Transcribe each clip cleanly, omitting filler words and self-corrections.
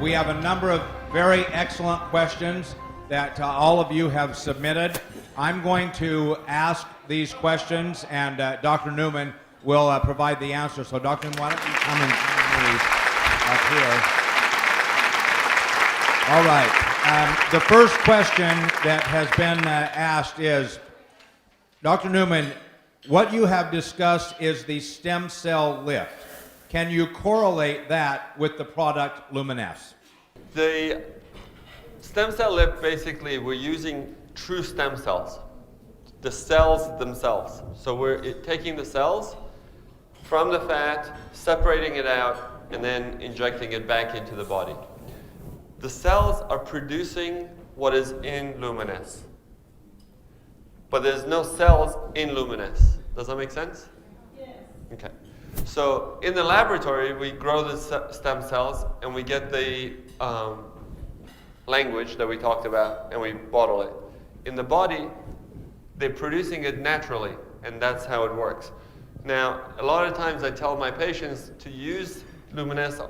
We have a number of very excellent questions that all of you have submitted. I'm going to ask these questions, and Dr. Newman will provide the answer. So, Dr. Newman, why don't you come and join me up here? All right. The first question that has been asked is, Dr. Newman, what you have discussed is the stem cell lift. Can you correlate that with the product Luminesce? The stem cell lift, basically, we're using true stem cells, the cells themselves. So we're taking the cells from the fat, separating it out, and then injecting it back into the body. The cells are producing what is in Luminesce, but there's no cells in Luminesce. Does that make sense? Yes. Okay. So in the laboratory, we grow the stem cells, and we get the language that we talked about, and we bottle it. In the body, they're producing it naturally, and that's how it works. Now, a lot of times I tell my patients to use Luminesce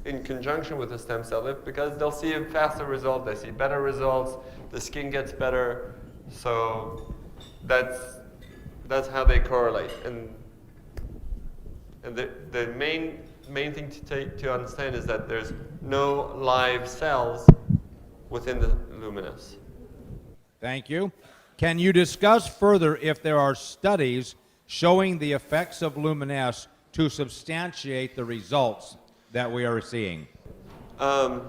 in conjunction with the stem cell lift because they'll see a faster result, they see better results, the skin gets better, so that's how they correlate. And the main thing to understand is that there's no live cells within the Luminesce. Thank you. Can you discuss further if there are studies showing the effects of Luminesce to substantiate the results that we are seeing? I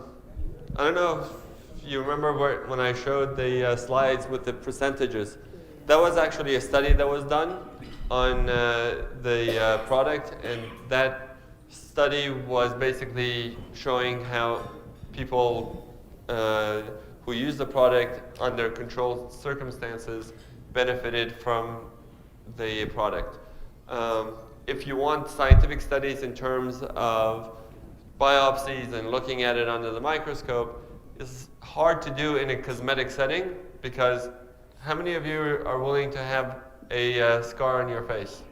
don't know if you remember when I showed the slides with the percentages. That was actually a study that was done on the product, and that study was basically showing how people who use the product under controlled circumstances benefited from the product. If you want scientific studies in terms of biopsies and looking at it under the microscope, it's hard to do in a cosmetic setting because how many of you are willing to have a scar on your face?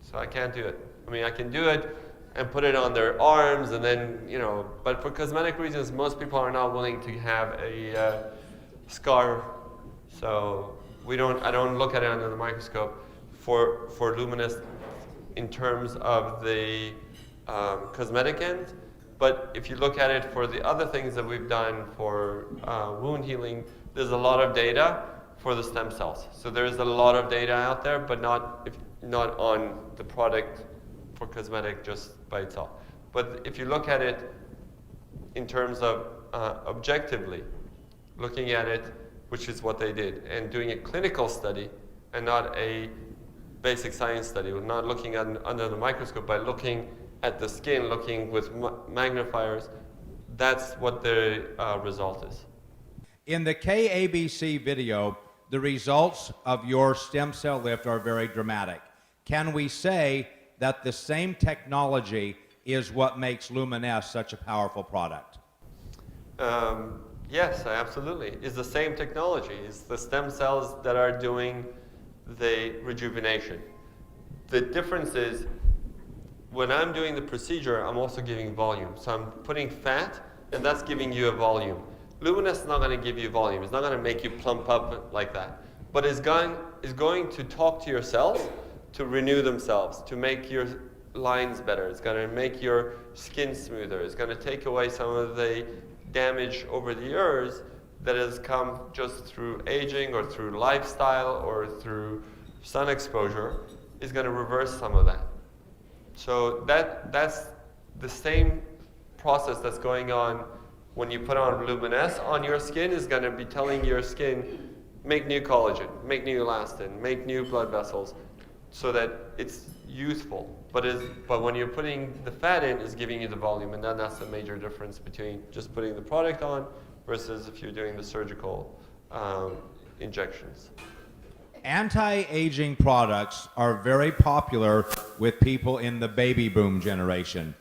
So I can't do it. I mean, I can do it and put it on their arms and then, but for cosmetic reasons, most people are not willing to have a scar. So I don't look at it under the microscope for Luminesce in terms of the cosmetic end. But if you look at it for the other things that we've done for wound healing, there's a lot of data for the stem cells. So there's a lot of data out there, but not on the product for cosmetic just by itself. But if you look at it in terms of objectively, looking at it, which is what they did, and doing a clinical study and not a basic science study, not looking under the microscope, but looking at the skin, looking with magnifiers, that's what the result is. In the KABC video, the results of your stem cell lift are very dramatic. Can we say that the same technology is what makes Luminesce such a powerful product? Yes, absolutely. It's the same technology. It's the stem cells that are doing the rejuvenation. The difference is when I'm doing the procedure, I'm also giving volume. So I'm putting fat, and that's giving you a volume. Luminesce is not going to give you volume. It's not going to make you plump up like that. But it's going to talk to your cells to renew themselves, to make your lines better. It's going to make your skin smoother. It's going to take away some of the damage over the years that has come just through aging or through lifestyle or through sun exposure. Is going to reverse some of that. So that's the same process that's going on when you put on Luminesce on your skin is going to be telling your skin, make new collagen, make new elastin, make new blood vessels, so that it's youthful. But when you're putting the fat in, it's giving you the volume, and then that's the major difference between just putting the product on versus if you're doing the surgical injections. Anti-aging products are very popular with people in the baby boom generation.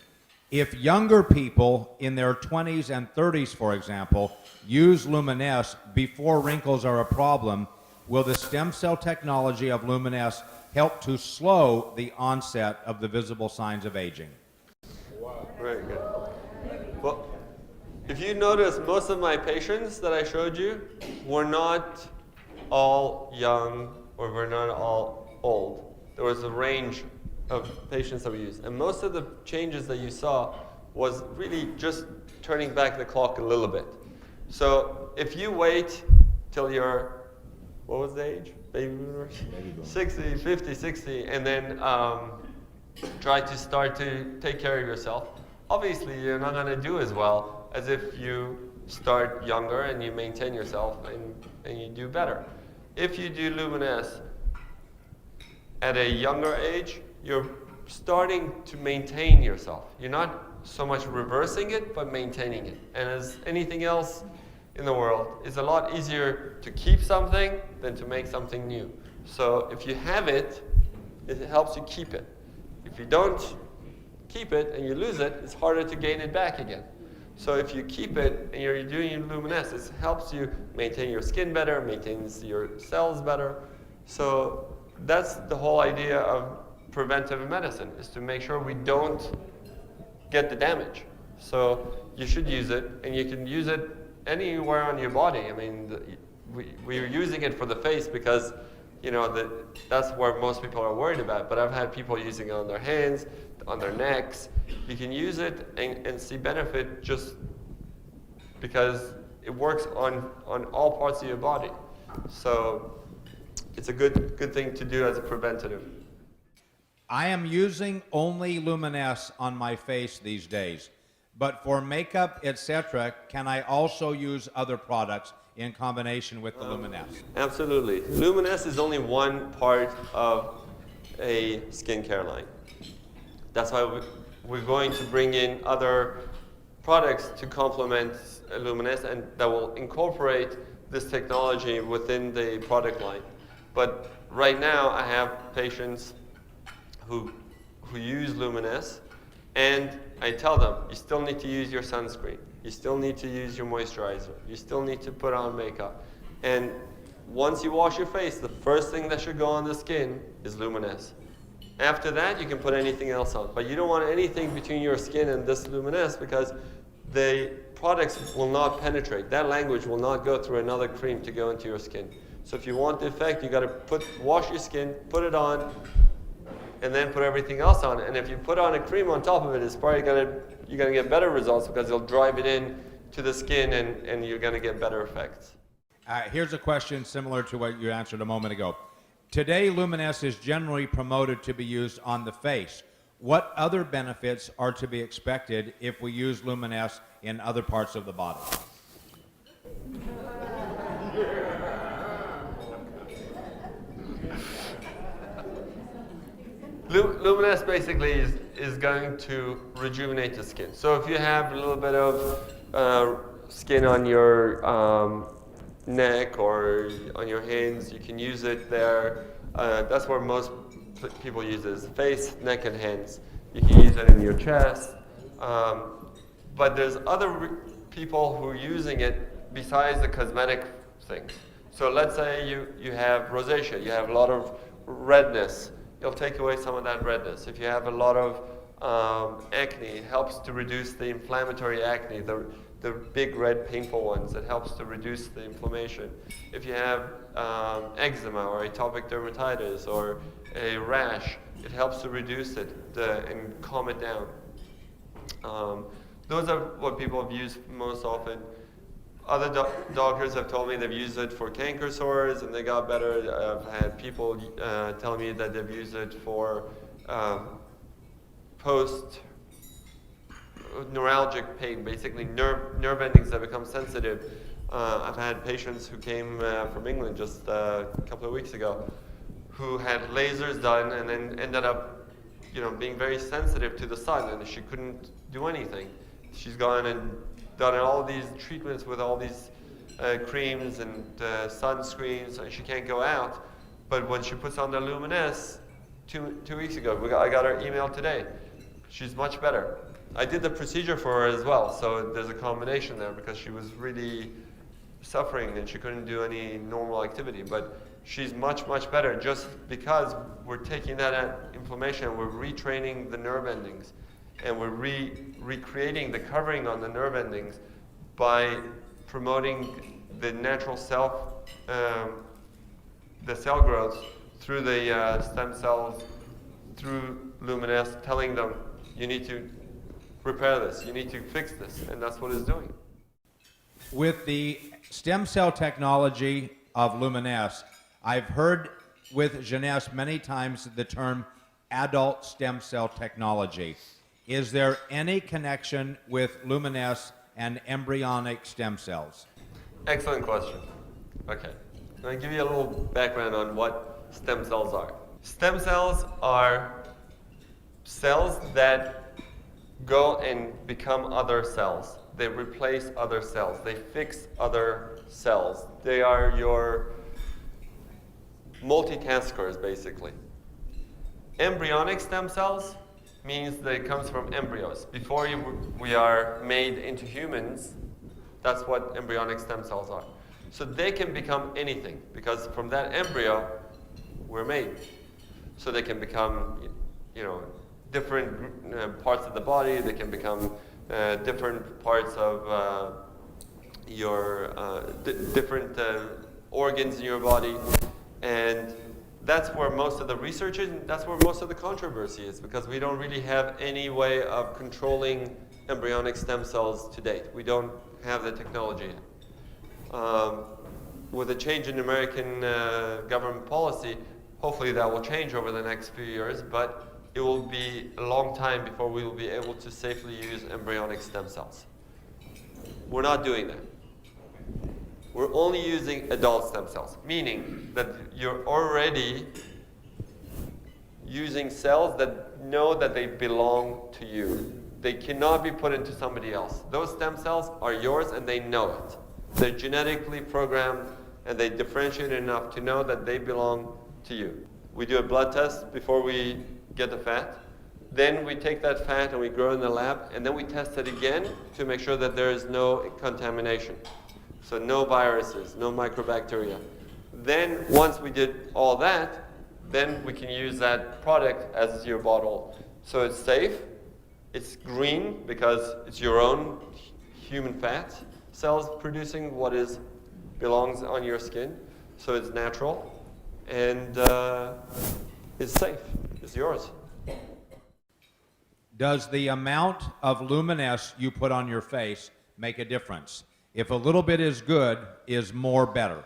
If younger people in their 20s and 30s, for example, use Luminesce before wrinkles are a problem, will the stem cell technology of Luminesce help to slow the onset of the visible signs of aging? Wow. Very good. If you notice, most of my patients that I showed you were not all young or were not all old. There was a range of patients that we used. And most of the changes that you saw was really just turning back the clock a little bit. So if you wait till you're, what was the age? Baby boomers? 60, 50, 60, and then try to start to take care of yourself. Obviously, you're not going to do as well as if you start younger and you maintain yourself and you do better. If you do Luminesce at a younger age, you're starting to maintain yourself. You're not so much reversing it, but maintaining it. And as anything else in the world, it's a lot easier to keep something than to make something new. So if you have it, it helps you keep it. If you don't keep it and you lose it, it's harder to gain it back again. So if you keep it and you're doing Luminesce, it helps you maintain your skin better, maintains your cells better. So that's the whole idea of preventive medicine, is to make sure we don't get the damage. So you should use it, and you can use it anywhere on your body. I mean, we're using it for the face because, you know, that's where most people are worried about. But I've had people using it on their hands, on their necks. You can use it and see benefit just because it works on all parts of your body. So it's a good thing to do as a preventative. I am using only Luminesce on my face these days, but for makeup, etc., can I also use other products in combination with the Luminesce? Absolutely. Luminesce is only one part of a skincare line. That's why we're going to bring in other products to complement Luminesce and that will incorporate this technology within the product line. But right now, I have patients who use Luminesce, and I tell them, you still need to use your sunscreen. You still need to use your moisturizer. You still need to put on makeup. And once you wash your face, the first thing that should go on the skin is Luminesce. After that, you can put anything else on. But you don't want anything between your skin and this Luminesce because the products will not penetrate. That language will not go through another cream to go into your skin. So if you want the effect, you got to wash your skin, put it on, and then put everything else on. And if you put on a cream on top of it, it's probably you're gonna get better results because it'll drive it in to the skin and you're gonna get better effects. Here's a question similar to what you answered a moment ago. Today, Luminesce is generally promoted to be used on the face. What other benefits are to be expected if we use Luminesce in other parts of the body? Luminesce basically is going to rejuvenate the skin. So if you have a little bit of skin on your neck or on your hands, you can use it there. That's where most people use it, is face, neck, and hands. You can use it in your chest. But there's other people who are using it besides the cosmetic things. So let's say you have rosacea, you have a lot of redness. It'll take away some of that redness. If you have a lot of acne, it helps to reduce the inflammatory acne, the big red painful ones. It helps to reduce the inflammation. If you have eczema or atopic dermatitis or a rash, it helps to reduce it and calm it down. Those are what people have used most often. Other doctors have told me they've used it for canker sores and they got better. I've had people tell me that they've used it for post-neuralgic pain, basically nerve endings that become sensitive. I've had patients who came from England just a couple of weeks ago who had lasers done and then ended up, being very sensitive to the sun, and she couldn't do anything. She's gone and done all these treatments with all these creams and sunscreens, and she can't go out. But when she puts on the Luminesce, two weeks ago, I got her email today. She's much better. I did the procedure for her as well, so there's a combination there because she was really suffering and she couldn't do any normal activity. But she's much, much better just because we're taking that inflammation, we're retraining the nerve endings, and we're recreating the covering on the nerve endings by promoting the natural the cell growth through the stem cells, through Luminesce, telling them, you need to repair this, you need to fix this, and that's what it's doing. With the stem cell technology of Luminesce, I've heard with Jeunesse many times the term adult stem cell technology. Is there any connection with Luminesce and embryonic stem cells? Excellent question. Okay, let me give you a little background on what stem cells are. Stem cells are cells that go and become other cells. They replace other cells. They fix other cells. They are your multitaskers, basically. Embryonic stem cells means that it comes from embryos. Before we are made into humans, that's what embryonic stem cells are. So they can become anything, because from that embryo, we're made. So they can become, different parts of the body. They can become different parts of different organs in your body. And that's where most of the research is, and that's where most of the controversy is, because we don't really have any way of controlling embryonic stem cells to date. We don't have the technology yet. With a change in American government policy, hopefully that will change over the next few years, but it will be a long time before we will be able to safely use embryonic stem cells. We're not doing that. We're only using adult stem cells, meaning that you're already using cells that know that they belong to you. They cannot be put into somebody else. Those stem cells are yours and they know it. They're genetically programmed and they differentiate enough to know that they belong to you. We do a blood test before we get the fat. Then we take that fat and we grow in the lab, and then we test it again to make sure that there is no contamination. So no viruses, no microbacteria. Then once we did all that, then we can use that product as your bottle. So it's safe, it's green because it's your own human fat cells producing what belongs on your skin. So it's natural, and it's safe, it's yours. Does the amount of Luminesce you put on your face make a difference? If a little bit is good, is more better?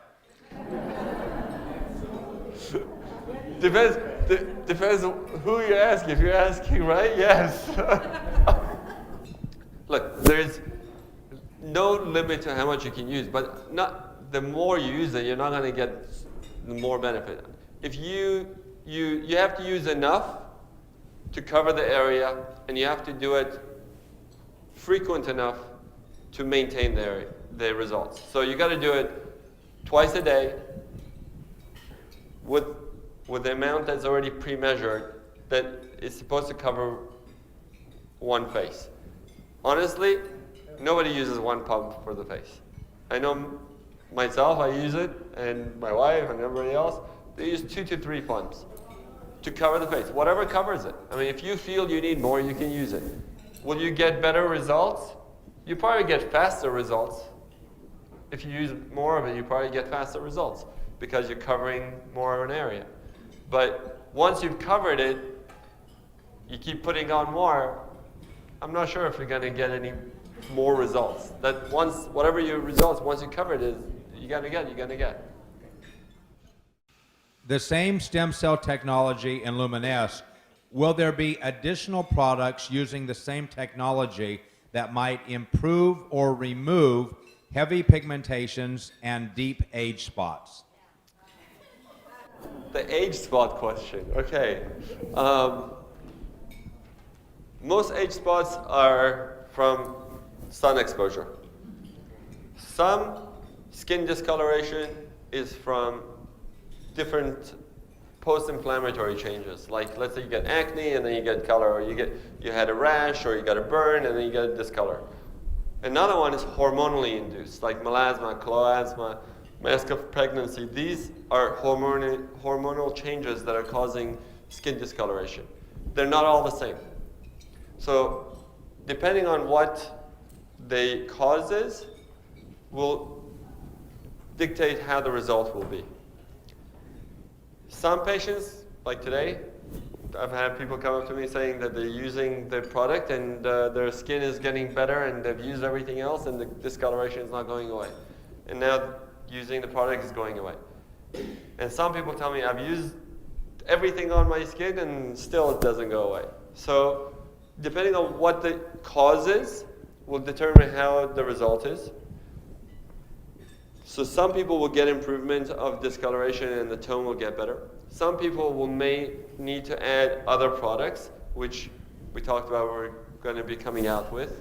Depends who you ask. If you're asking, right? Yes. Look, there's no limit to how much you can use, but the more you use it, you're not going to get the more benefit. If you have to use enough to cover the area, and you have to do it frequent enough to maintain the results. So you got to do it twice a day with the amount that's already pre-measured that is supposed to cover one face. Honestly, nobody uses one pump for the face. I know myself, I use it, and my wife and everybody else, they use 2 to 3 pumps to cover the face, whatever covers it. I mean, if you feel you need more, you can use it. Will you get better results? You probably get faster results. If you use more of it, you probably get faster results because you're covering more of an area. But once you've covered it, you keep putting on more, I'm not sure if you're going to get any more results. That whatever your results, once you cover it, you're going to get. The same stem cell technology in Luminesce, will there be additional products using the same technology that might improve or remove heavy pigmentations and deep age spots? The age spot question, okay. Most age spots are from sun exposure. Some skin discoloration is from different post-inflammatory changes. Like, let's say you get acne and then you get color, or you had a rash, or you got a burn and then you get a discolor. Another one is hormonally induced, like melasma, chloasma, mask of pregnancy. These are hormonal changes that are causing skin discoloration. They're not all the same. So depending on what the cause is, will dictate how the result will be. Some patients, like today, I've had people come up to me saying that they're using the product and their skin is getting better and they've used everything else and the discoloration is not going away. And now using the product is going away. And some people tell me, I've used everything on my skin and still it doesn't go away. So depending on what the cause is, will determine how the result is. So some people will get improvement of discoloration and the tone will get better. Some people may need to add other products, which we talked about we're going to be coming out with,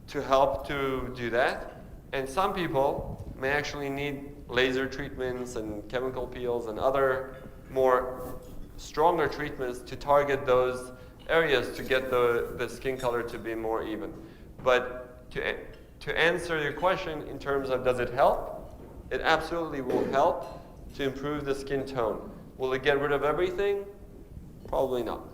to help to do that. And some people may actually need laser treatments and chemical peels and other more stronger treatments to target those areas to get the skin color to be more even. But to answer your question in terms of does it help, it absolutely will help to improve the skin tone. Will it get rid of everything? Probably not.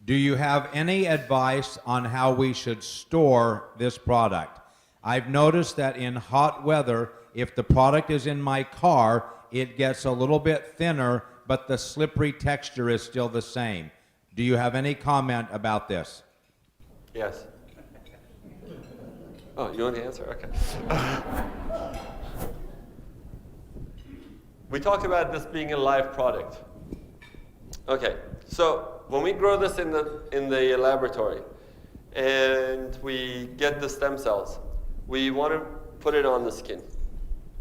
Do you have any advice on how we should store this product? I've noticed that in hot weather, if the product is in my car, it gets a little bit thinner, but the slippery texture is still the same. Do you have any comment about this? Yes. Oh, you want the answer? Okay. We talked about this being a live product. Okay, so when we grow this in the laboratory and we get the stem cells, we want to put it on the skin.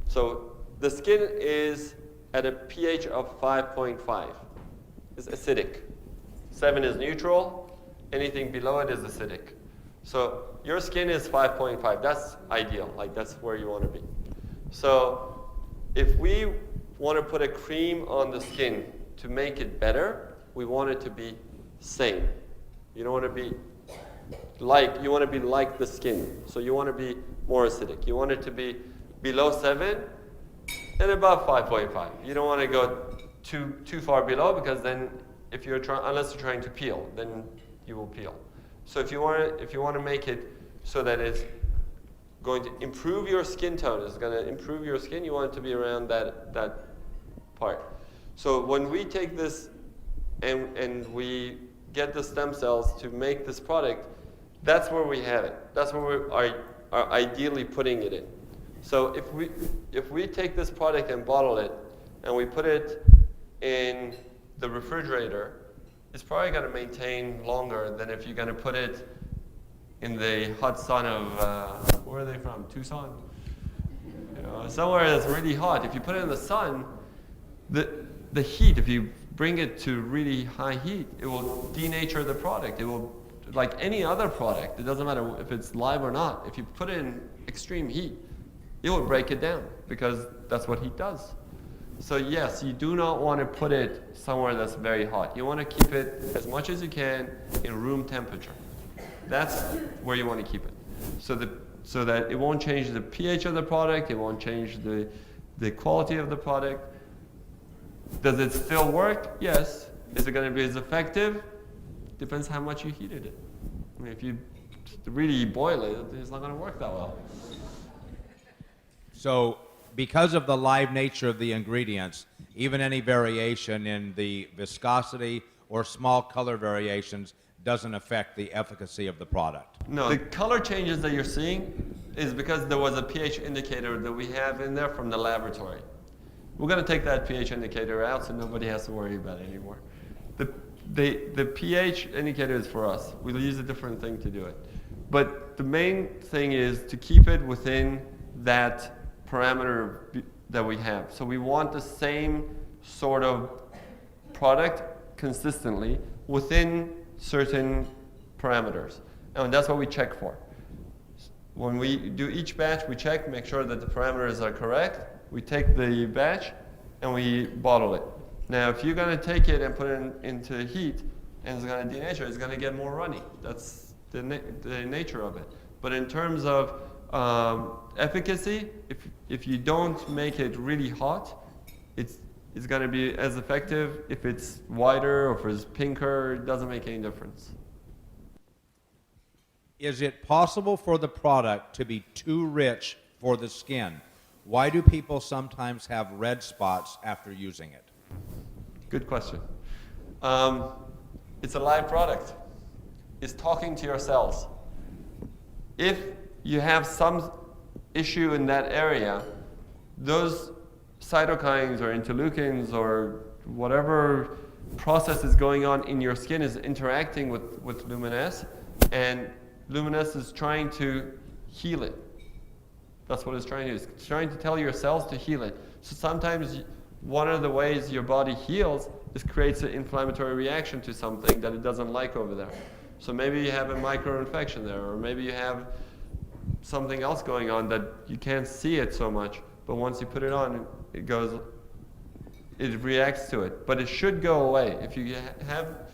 So the skin is at a pH of 5.5. It's acidic. 7 is neutral. Anything below it is acidic. So your skin is 5.5. That's ideal. Like that's where you want to be. So if we want to put a cream on the skin to make it better, we want it to be same. You don't want to be you want to be like the skin. So you want to be more acidic. You want it to be below 7 and above 5.5. You don't want to go too far below because then if you're unless you're trying to peel, then you will peel. So if you want to make it so that it's going to improve your skin tone, it's going to improve your skin, you want it to be around that part. So when we take this and we get the stem cells to make this product, that's where we have it. That's where we are ideally putting it in. So if we take this product and bottle it and we put it in the refrigerator, it's probably going to maintain longer than if you're going to put it in the hot sun of, where are they from? Tucson? Somewhere that's really hot. If you put it in the sun, the heat, if you bring it to really high heat, it will denature the product. It will, like any other product, it doesn't matter if it's live or not, if you put it in extreme heat, it will break it down because that's what heat does. So yes, you do not want to put it somewhere that's very hot. You want to keep it as much as you can in room temperature. That's where you want to keep it. So that it won't change the pH of the product, it won't change the quality of the product. Does it still work? Yes. Is it going to be as effective? Depends how much you heated it. I mean, if you really boil it, it's not going to work that well. So because of the live nature of the ingredients, even any variation in the viscosity or small color variations doesn't affect the efficacy of the product. No, the color changes that you're seeing is because there was a pH indicator that we have in there from the laboratory. We're going to take that pH indicator out so nobody has to worry about it anymore. The pH indicator is for us. We'll use a different thing to do it. But the main thing is to keep it within that parameter that we have. So we want the same sort of product consistently within certain parameters. And that's what we check for. When we do each batch, we check, make sure that the parameters are correct. We take the batch and we bottle it. Now, if you're going to take it and put it into heat and it's going to denature, it's going to get more runny. That's the nature of it. But in terms of efficacy, if you don't make it really hot, it's going to be as effective if it's whiter or if it's pinker. It doesn't make any difference. Is it possible for the product to be too rich for the skin? Why do people sometimes have red spots after using it? Good question. It's a live product. It's talking to your cells. If you have some issue in that area, those cytokines or interleukins or whatever process is going on in your skin is interacting with Luminesce, and Luminesce is trying to heal it. That's what it's trying to do. It's trying to tell your cells to heal it. So sometimes one of the ways your body heals is creates an inflammatory reaction to something that it doesn't like over there. So maybe you have a micro-infection there, or maybe you have something else going on that you can't see it so much, but once you put it on, it reacts to it. But it should go away. If you have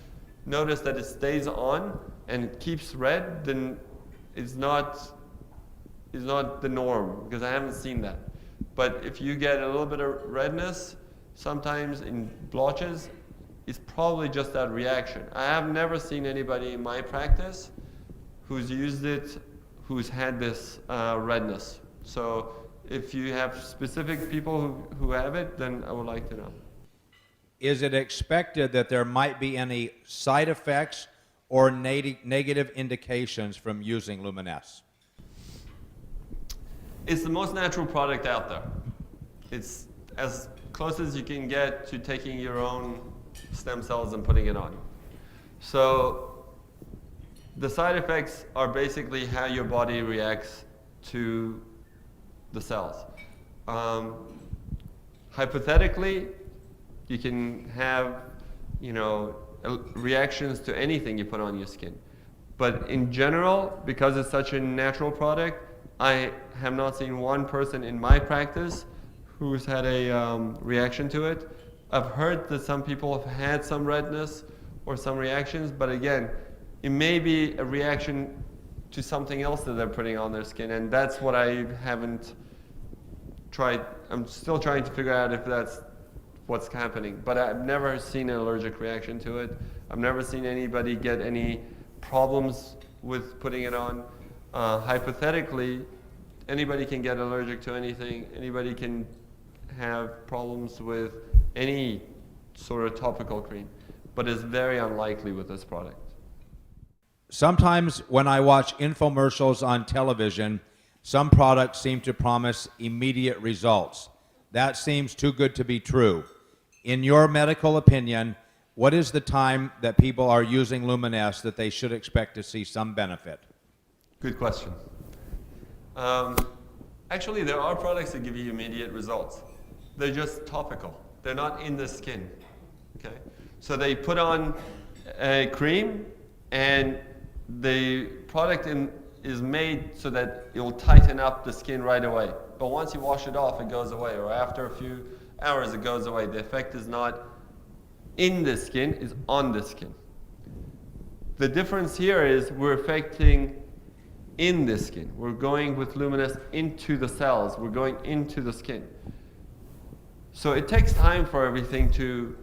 noticed that it stays on and it keeps red, then it's not the norm, because I haven't seen that. But if you get a little bit of redness, sometimes in blotches, it's probably just that reaction. I have never seen anybody in my practice who's used it who's had this redness. So if you have specific people who have it, then I would like to know. Is it expected that there might be any side effects or negative indications from using Luminesce? It's the most natural product out there. It's as close as you can get to taking your own stem cells and putting it on. So the side effects are basically how your body reacts to the cells. Hypothetically, you can have, reactions to anything you put on your skin. But in general, because it's such a natural product, I have not seen one person in my practice who's had a reaction to it. I've heard that some people have had some redness or some reactions, but again, it may be a reaction to something else that they're putting on their skin, and that's what I haven't tried. I'm still trying to figure out if that's what's happening, but I've never seen an allergic reaction to it. I've never seen anybody get any problems with putting it on. Hypothetically, anybody can get allergic to anything. Anybody can have problems with any sort of topical cream, but it's very unlikely with this product. Sometimes when I watch infomercials on television, some products seem to promise immediate results. That seems too good to be true. In your medical opinion, what is the time that people are using Luminesce that they should expect to see some benefit? Good question. Actually, there are products that give you immediate results. They're just topical. They're not in the skin. Okay? So they put on a cream, and the product is made so that it will tighten up the skin right away. But once you wash it off, it goes away, or after a few hours, it goes away. The effect is not in the skin, it's on the skin. The difference here is we're affecting in the skin. We're going with Luminesce into the cells. We're going into the skin. So it takes time for everything to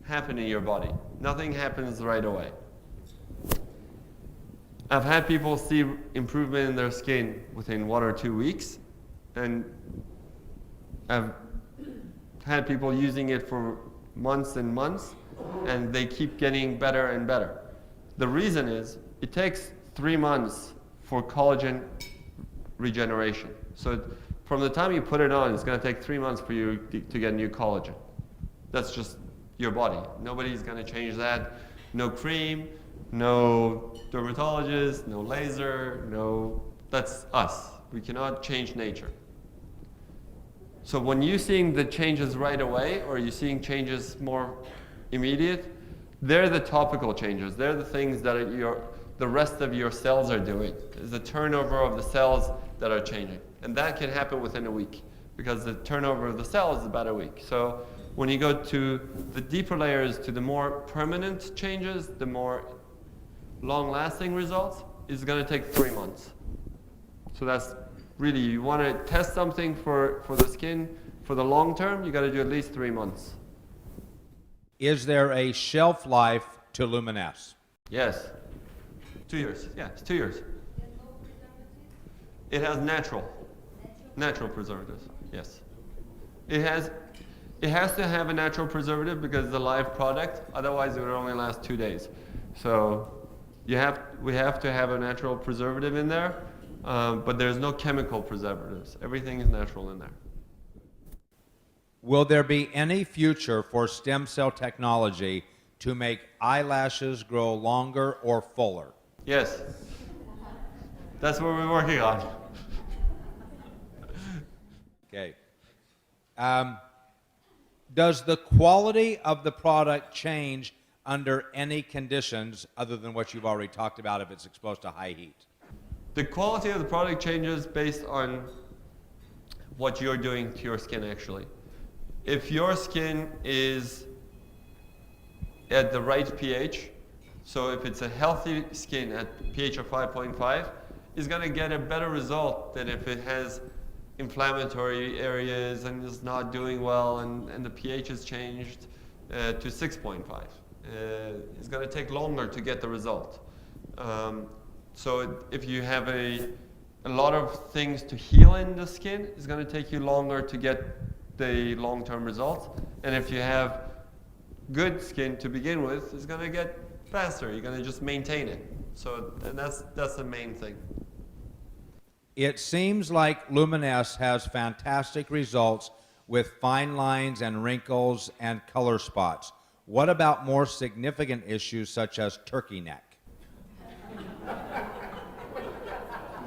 happen in your body. Nothing happens right away. I've had people see improvement in their skin within 1 or 2 weeks, and I've had people using it for months and months, and they keep getting better and better. The reason is it takes 3 months for collagen regeneration. So from the time you put it on, it's going to take 3 months for you to get new collagen. That's just your body. Nobody's going to change that. No cream, no dermatologist, no laser, that's us. We cannot change nature. So when you're seeing the changes right away, or you're seeing changes more immediate, they're the topical changes. They're the things that the rest of your cells are doing. It's the turnover of the cells that are changing. And that can happen within a week, because the turnover of the cells is about a week. So when you go to the deeper layers, to the more permanent changes, the more long-lasting results, is going to take 3 months. So that's really, you want to test something for the skin for the long term, you got to do at least 3 months. Is there a shelf life to Luminesce? Yes. 2 years. Yeah, it's 2 years. It has natural preservatives. Yes. It has to have a natural preservative because it's a live product. Otherwise, it would only last 2 days. So we have to have a natural preservative in there, but there's no chemical preservatives. Everything is natural in there. Will there be any future for stem cell technology to make eyelashes grow longer or fuller? Yes. That's what we're working on. Okay. Does the quality of the product change under any conditions other than what you've already talked about if it's exposed to high heat? The quality of the product changes based on what you're doing to your skin, actually. If your skin is at the right pH, so if it's a healthy skin at pH of 5.5, it's going to get a better result than if it has inflammatory areas and is not doing well and the pH is changed to 6.5. It's going to take longer to get the result. So if you have a lot of things to heal in the skin, it's going to take you longer to get the long-term results. And if you have good skin to begin with, it's going to get faster. You're going to just maintain it. So and that's the main thing. It seems like Luminesce has fantastic results with fine lines and wrinkles and color spots. What about more significant issues such as turkey neck?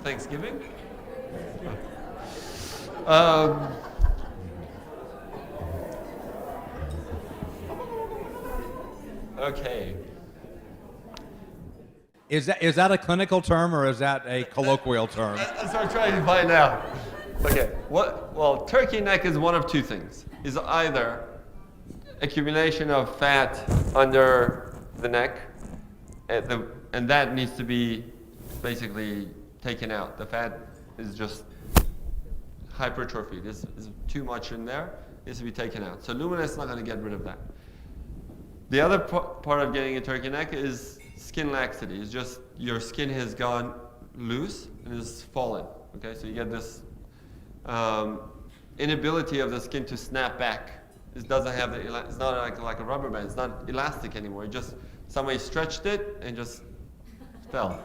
Thanksgiving? Okay. Is that a clinical term or is that a colloquial term? That's what I'm trying to find out. Okay. Well, turkey neck is one of two things. Is either accumulation of fat under the neck, and that needs to be basically taken out. The fat is just hypertrophy. This is too much in there. It needs to be taken out. So Luminesce is not going to get rid of that. The other part of getting a turkey neck is skin laxity. It's just your skin has gone loose and is fallen. Okay, so you get this inability of the skin to snap back. It doesn't have it's not like a rubber band. It's not elastic anymore. It just somebody stretched it and just fell.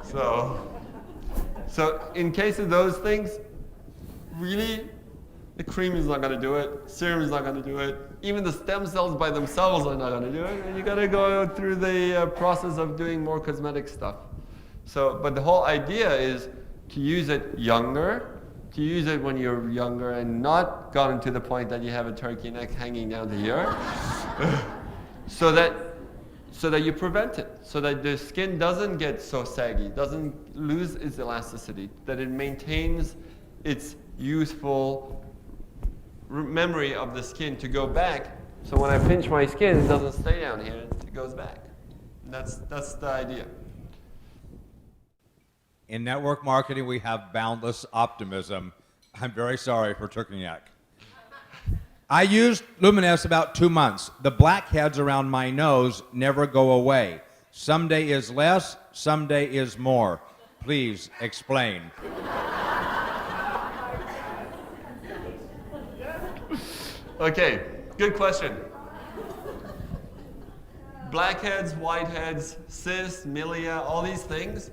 So in case of those things, really, the cream is not going to do it. Serum is not going to do it. Even the stem cells by themselves are not going to do it. And you got to go through the process of doing more cosmetic stuff. So, but the whole idea is to use it younger, to use it when you're younger and not gotten to the point that you have a turkey neck hanging down to here, so that you prevent it, so that the skin doesn't get so saggy, doesn't lose its elasticity, that it maintains its youthful memory of the skin to go back. So when I pinch my skin, it doesn't stay down here, it goes back. And that's the idea. In network marketing, we have boundless optimism. I'm very sorry for turkey neck. I used Luminesce about 2 months. The blackheads around my nose never go away. Some day is less, some day is more. Please explain. Okay, good question. Blackheads, whiteheads, cysts, milia, all these things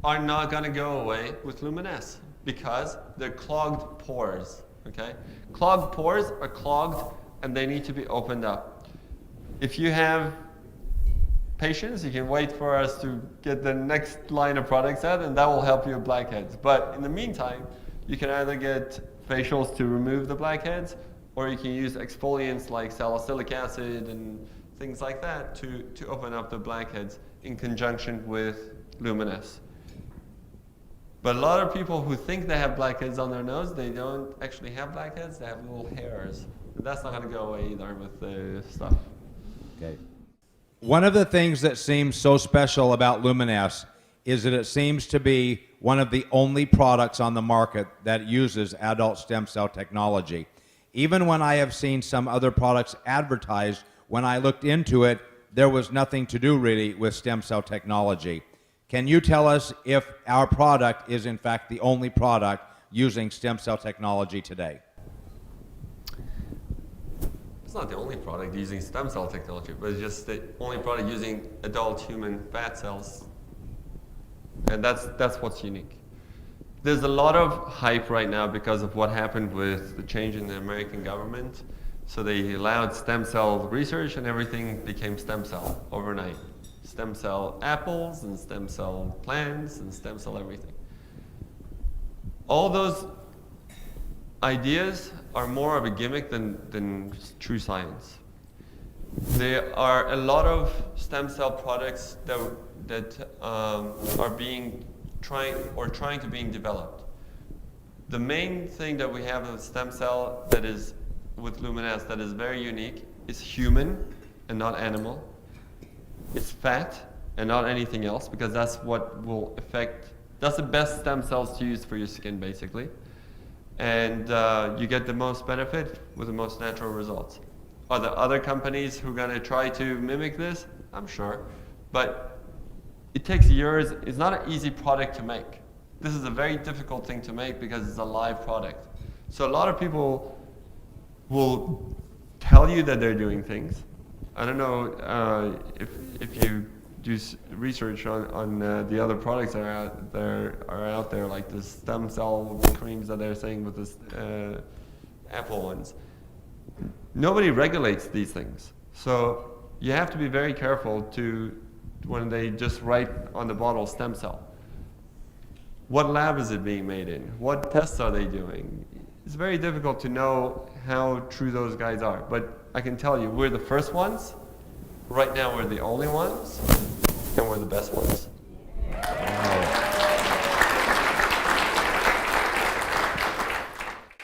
are not going to go away with Luminesce because they're clogged pores. Okay? Clogged pores are clogged and they need to be opened up. If you have patience, you can wait for us to get the next line of products out and that will help your blackheads. But in the meantime, you can either get facials to remove the blackheads or you can use exfoliants like salicylic acid and things like that to open up the blackheads in conjunction with Luminesce. But a lot of people who think they have blackheads on their nose, they don't actually have blackheads, they have little hairs. But that's not going to go away either with the stuff. Okay. One of the things that seems so special about Luminesce is that it seems to be one of the only products on the market that uses adult stem cell technology. Even when I have seen some other products advertised, when I looked into it, there was nothing to do really with stem cell technology. Can you tell us if our product is in fact the only product using stem cell technology today? It's not the only product using stem cell technology, but it's just the only product using adult human fat cells. And that's what's unique. There's a lot of hype right now because of what happened with the change in the American government. So they allowed stem cell research and everything became stem cell overnight. Stem cell apples and stem cell plants and stem cell everything. All those ideas are more of a gimmick than true science. There are a lot of stem cell products that are trying to being developed. The main thing that we have with stem cell that is with Luminesce that is very unique is human and not animal. It's fat and not anything else because that's what will affect, that's the best stem cells to use for your skin basically. And you get the most benefit with the most natural results. Are there other companies who are going to try to mimic this? I'm sure. But it takes years. It's not an easy product to make. This is a very difficult thing to make because it's a live product. So a lot of people will tell you that they're doing things. I don't know if you do research on the other products that are out there, like the stem cell creams that they're saying with this apple ones. Nobody regulates these things. So you have to be very careful when they just write on the bottle stem cell. What lab is it being made in? What tests are they doing? It's very difficult to know how true those guys are. But I can tell you, we're the first ones. Right now, we're the only ones. And we're the best ones.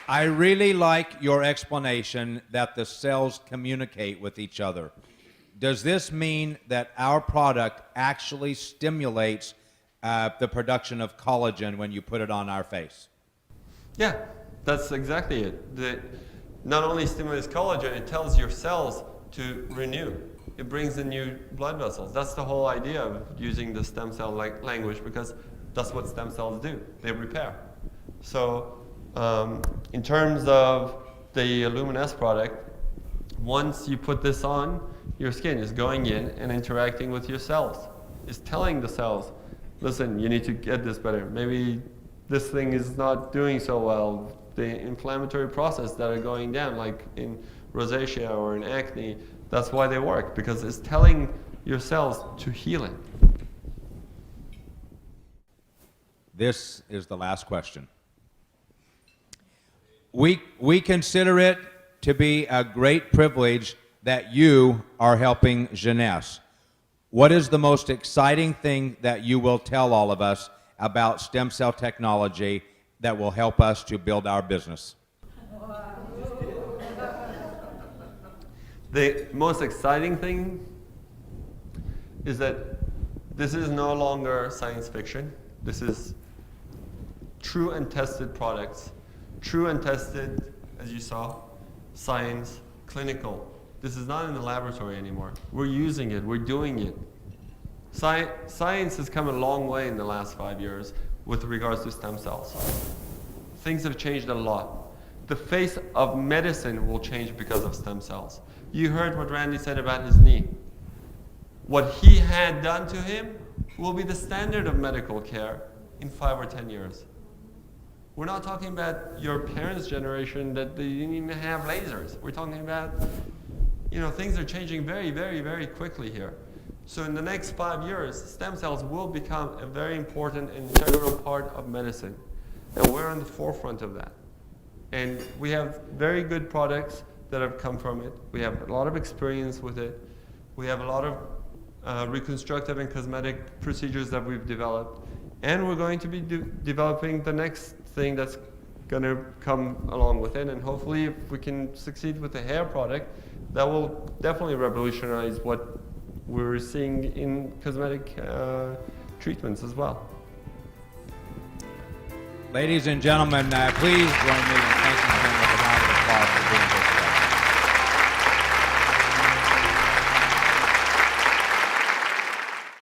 I really like your explanation that the cells communicate with each other. Does this mean that our product actually stimulates the production of collagen when you put it on our face? Yeah, that's exactly it. Not only stimulates collagen, it tells your cells to renew. It brings in new blood vessels. That's the whole idea of using the stem cell language because that's what stem cells do. They repair. So in terms of the Luminesce product, once you put this on, your skin is going in and interacting with your cells. It's telling the cells, listen, you need to get this better. Maybe this thing is not doing so well. The inflammatory process that are going down, like in rosacea or in acne, that's why they work, because it's telling your cells to heal it. This is the last question. We consider it to be a great privilege that you are helping Jeunesse. What is the most exciting thing that you will tell all of us about stem cell technology that will help us to build our business? The most exciting thing is that this is no longer science fiction. This is true and tested products. True and tested, as you saw, science, clinical. This is not in the laboratory anymore. We're using it, we're doing it. Science has come a long way in the last 5 years with regards to stem cells. Things have changed a lot. The face of medicine will change because of stem cells. You heard what Randy said about his knee. What he had done to him will be the standard of medical care in 5 or 10 years. We're not talking about your parents' generation that they didn't even have lasers. We're talking about, things are changing very, very, very quickly here. So in the next 5 years, stem cells will become a very important and integral part of medicine. And we're on the forefront of that. And we have very good products that have come from it. We have a lot of experience with it. We have a lot of reconstructive and cosmetic procedures that we've developed. And we're going to be developing the next thing that's going to come along with it. And hopefully, if we can succeed with the hair product, that will definitely revolutionize what we're seeing in cosmetic treatments as well. Ladies and gentlemen, please join me in